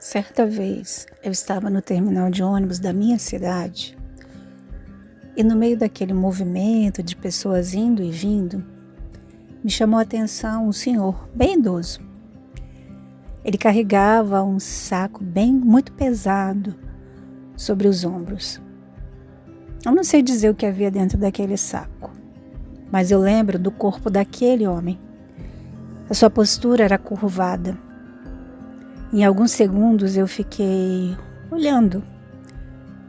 Certa vez eu estava no terminal de ônibus da minha cidade e no meio daquele movimento de pessoas indo e vindo, me chamou a atenção um senhor bem idoso. Ele carregava um saco muito pesado sobre os ombros. Eu não sei dizer o que havia dentro daquele saco, mas eu lembro do corpo daquele homem. A sua postura era curvada. Em alguns segundos eu fiquei olhando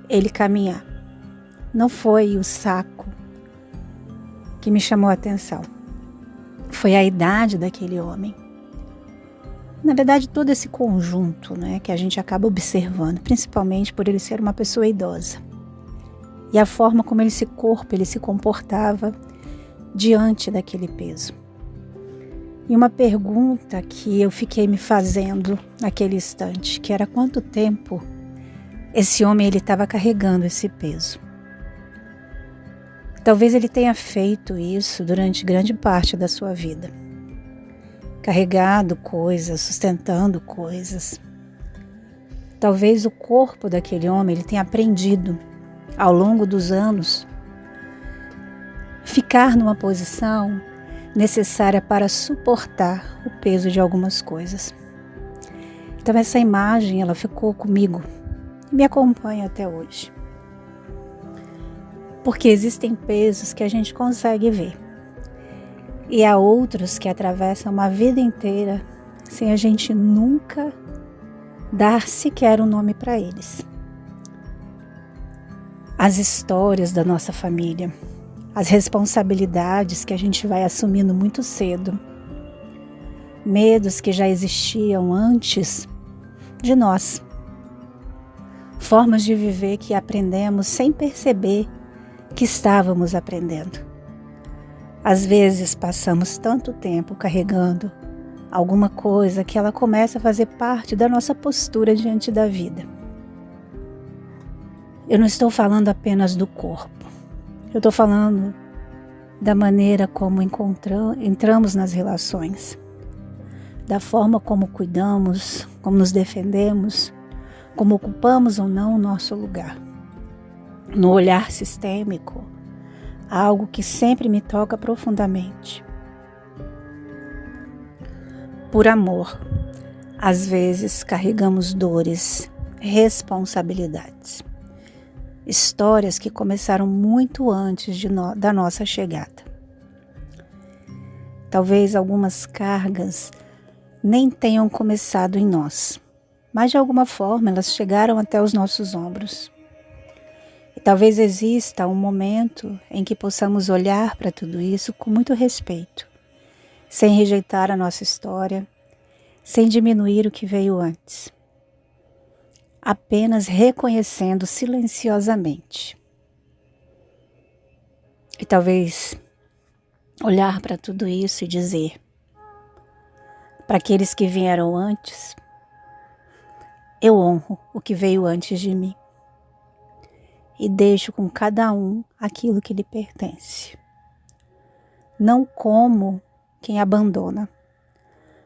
ele caminhar. Não foi o saco que me chamou a atenção. Foi a idade daquele homem. Na verdade, todo esse conjunto, que a gente acaba observando, principalmente por ele ser uma pessoa idosa. E a forma como ele se comportava diante daquele peso. E uma pergunta que eu fiquei me fazendo naquele instante, que era quanto tempo esse homem estava carregando esse peso. Talvez ele tenha feito isso durante grande parte da sua vida. Carregado coisas, sustentando coisas. Talvez o corpo daquele homem ele tenha aprendido ao longo dos anos ficar numa posição necessária para suportar o peso de algumas coisas. Então essa imagem ela ficou comigo e me acompanha até hoje. Porque existem pesos que a gente consegue ver e há outros que atravessam uma vida inteira sem a gente nunca dar sequer um nome para eles. As histórias da nossa família, as responsabilidades que a gente vai assumindo muito cedo, medos que já existiam antes de nós, formas de viver que aprendemos sem perceber que estávamos aprendendo. Às vezes passamos tanto tempo carregando alguma coisa que ela começa a fazer parte da nossa postura diante da vida. Eu não estou falando apenas do corpo. Eu estou falando da maneira como entramos nas relações, da forma como cuidamos, como nos defendemos, como ocupamos ou não o nosso lugar. No olhar sistêmico, algo que sempre me toca profundamente. Por amor, às vezes carregamos dores, responsabilidades. Histórias que começaram muito antes da nossa chegada. Talvez algumas cargas nem tenham começado em nós, mas de alguma forma elas chegaram até os nossos ombros. E talvez exista um momento em que possamos olhar para tudo isso com muito respeito, sem rejeitar a nossa história, sem diminuir o que veio antes. Apenas reconhecendo silenciosamente. E talvez olhar para tudo isso e dizer para aqueles que vieram antes, eu honro o que veio antes de mim e deixo com cada um aquilo que lhe pertence. Não como quem abandona,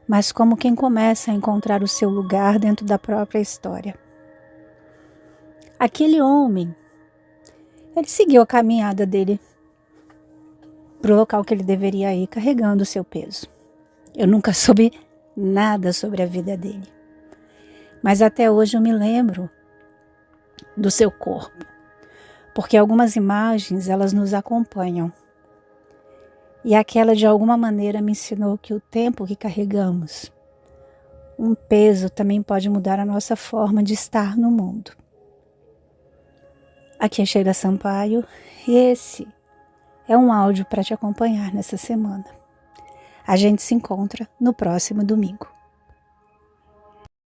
mas como quem começa a encontrar o seu lugar dentro da própria história. Aquele homem, ele seguiu a caminhada dele para o local que ele deveria ir, carregando o seu peso. Eu nunca soube nada sobre a vida dele, mas até hoje eu me lembro do seu corpo, porque algumas imagens elas nos acompanham. E aquela de alguma maneira me ensinou que o tempo que carregamos, um peso também pode mudar a nossa forma de estar no mundo. Aqui é Sheila Sampaio e esse é um áudio para te acompanhar nessa semana. A gente se encontra no próximo domingo.